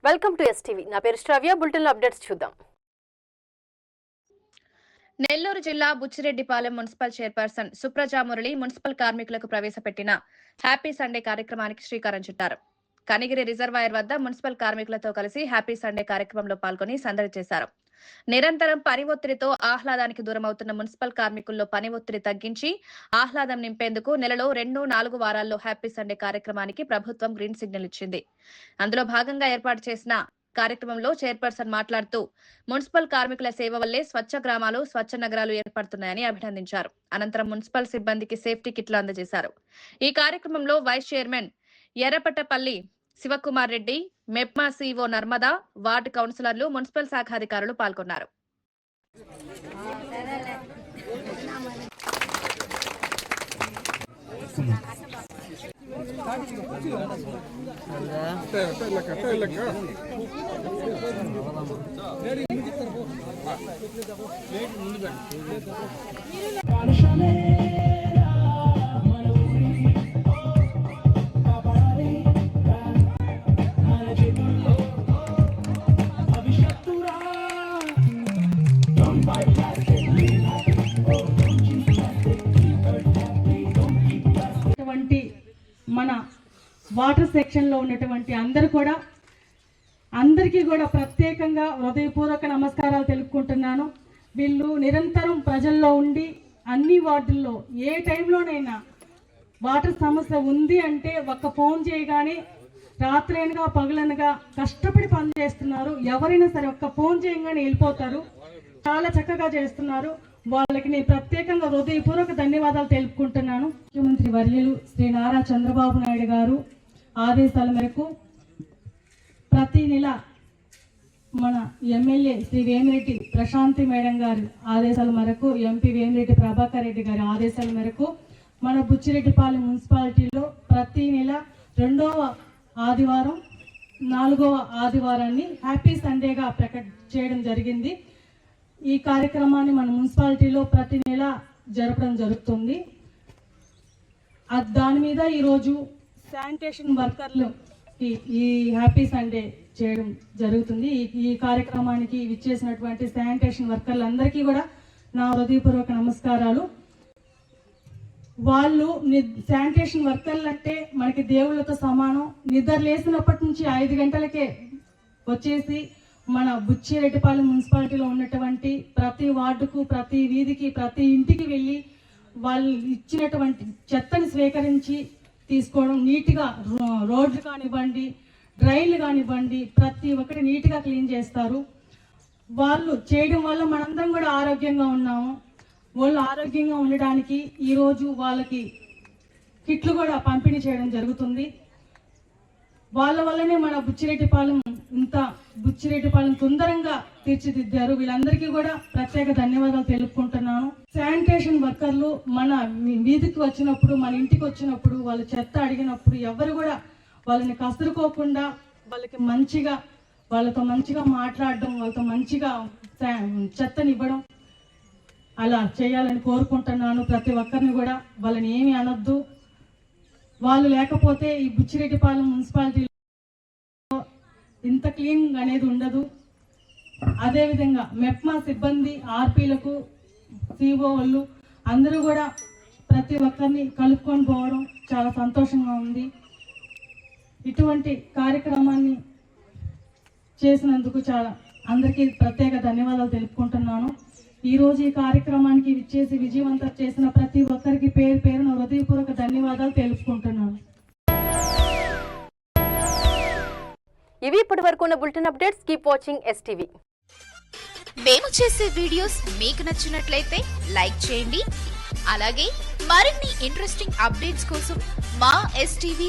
Welcome to STV. నా పేరు శ్రావ్య. Bulletin updates చూద్దాం. నెల్లూరు జిల్లా Buchireddypalem municipal chairperson Supraja Murali municipal కార్మికులకు ప్రవేశపెట్టిన హ్యాపీ సండే కార్యక్రమానికి శ్రీకారం చుట్టారు. కనిగిరి రిజర్వాయర్ వద్ద మున్సిపల్ కార్మికులతో కలిసి హ్యాపీ సండే కార్యక్రమంలో పాల్గొని సందడి చేశారు. నిరంతరం పని ఒత్తిడితో ఆహ్లాదానికి దూరమవుతున్న మున్సిపల్ కార్మికుల్లో పని ఒత్తిడి తగ్గించి ఆహ్లాదం నింపేందుకు నెలలో 2-4 వారాల్లో హ్యాపీ సండే కార్యక్రమానికి ప్రభుత్వం గ్రీన్ సిగ్నల్ ఇచ్చింది. అందులో భాగంగా ఏర్పాటు చేసిన కార్యక్రమంలో చైర్పర్సన్ మాట్లాడుతూ మున్సిపల్ కార్మికుల సేవ వల్లే స్వచ్ఛ గ్రామాలు, స్వచ్ఛ నగరాలు ఏర్పడుతున్నాయని అభినందించారు. అనంతరం మున్సిపల్ సిబ్బందికి సేఫ్టీ కిట్లు అందజేశారు. ఈ కార్యక్రమంలో vice chairman Errapattapalli Shivakumar Reddy, MEPMA CO Narmada, ward కౌన్సిలర్లు, మున్సిపల్ శాఖ అధికారులు పాల్గొన్నారు. మన వాటర్ సెక్షన్ లో ఉన్నటువంటి అందరికీ కూడా ప్రత్యేకంగా హృదయపూర్వక నమస్కారాలు తెలుపుకుంటున్నాను. వీళ్ళు నిరంతరం ప్రజల్లో ఉండి అన్ని వార్డుల్లో ఏ టైంలోనైనా వాటర్ సమస్య ఉంది అంటే ఒక్క ఫోన్ చేయగానే రాత్రైనగా పగలనగా కష్టపడి పనిచేస్తున్నారు. ఎవరైనా సరే ఒక్క ఫోన్ చేయగానే వెళ్ళిపోతారు. చాలా చక్కగా చేస్తున్నారు. వాళ్ళకి నేను ప్రత్యేకంగా హృదయపూర్వక ధన్యవాదాలు తెలుపుకుంటున్నాను. ముఖ్యమంత్రి వర్యులు శ్రీ నారా చంద్రబాబు నాయుడు గారు ఆదేశాల మేరకు ప్రతి నెల మన ఎమ్మెల్యే శ్రీ వేమిరెడ్డి ప్రశాంతి మేడం గారి ఆదేశాల మేరకు, ఎంపీ వేమిరెడ్డి ప్రభాకర్ రెడ్డి గారి ఆదేశాల మేరకు మన బుచ్చిరెడ్డిపాలెం మున్సిపాలిటీలో ప్రతి నెల 2వ ఆదివారం, 4వ ఆదివారాన్ని హ్యాపీ సండేగా చేయడం జరిగింది. ఈ కార్యక్రమాన్ని మన మున్సిపాలిటీలో ప్రతి నెల జరపడం జరుగుతుంది. దాని మీద ఈరోజు శానిటేషన్ వర్కర్లకి ఈ హ్యాపీ సండే చేయడం జరుగుతుంది. ఈ కార్యక్రమానికి విచ్చేసినటువంటి శానిటేషన్ వర్కర్లందరికీ కూడా నా హృదయపూర్వక నమస్కారాలు. వాళ్ళు శానిటేషన్ వర్కర్లు అంటే మనకి దేవుళ్ళతో సమానం. నిద్ర లేసినప్పటి నుంచి 5 గంటలకే వచ్చేసి మన బుచ్చిరెడ్డిపాలెం మున్సిపాలిటీలో ఉన్నటువంటి ప్రతి వార్డుకు, ప్రతి వీధికి, ప్రతి ఇంటికి వెళ్ళి వాళ్ళు ఇచ్చినటువంటి చెత్తని స్వీకరించి తీసుకోవడం, నీట్గా రోడ్లు కానివ్వండి, డ్రైన్లు కానివ్వండి, ప్రతి ఒక్కటి నీట్గా క్లీన్ చేస్తారు. వాళ్ళు చేయడం వల్ల మనందరం కూడా ఆరోగ్యంగా ఉన్నాము. వాళ్ళు ఆరోగ్యంగా ఉండడానికి ఈరోజు వాళ్ళకి కిట్లు కూడా పంపిణీ చేయడం జరుగుతుంది. వాళ్ళ వల్లనే మన బుచ్చిరెడ్డిపాలెం తొందరగా తీర్చిదిద్దారు. వీళ్ళందరికీ కూడా ప్రత్యేక ధన్యవాదాలు తెలుపుకుంటున్నాను. శానిటేషన్ వర్కర్లు మన వీధికి వచ్చినప్పుడు, మన ఇంటికి వచ్చినప్పుడు, వాళ్ళు చెత్త అడిగినప్పుడు ఎవరు కూడా వాళ్ళని కసురుకోకుండా వాళ్ళతో మంచిగా మాట్లాడడం, వాళ్ళతో మంచిగా చెత్తనివ్వడం అలా చేయాలని కోరుకుంటున్నాను. ప్రతి ఒక్కరిని కూడా వాళ్ళని ఏమి అనొద్దు. వాళ్ళు లేకపోతే ఈ బుచ్చిరెడ్డిపాలెం మున్సిపాలిటీలో ఇంత క్లీన్ అనేది ఉండదు. అదేవిధంగా మెప్మా సిబ్బంది, ఆర్పీలకు, సిఓ వాళ్ళు అందరూ కూడా ప్రతి ఒక్కరిని కలుపుకొని పోవడం చాలా సంతోషంగా ఉంది. ఇటువంటి కార్యక్రమాన్ని చేసినందుకు అందరికీ ప్రత్యేక ధన్యవాదాలు తెలుపుకుంటున్నాను. ఈరోజు ఈ కార్యక్రమానికి విచ్చేసి విజయవంతం చేసిన ప్రతి ఒక్కరికి పేరు పేరున హృదయపూర్వక ధన్యవాదాలు తెలుపుకుంటున్నాను. ఇవి ఇప్పటి వరకు ఉన్న bulletin updates. Keep watching STV. మేము చేసే వీడియోస్ మీకు నచ్చినట్లయితే లైక్ చేయండి. అలాగే మరిన్ని ఇంట్రెస్టింగ్ అప్డేట్స్ కోసం మా ఎస్టీవీ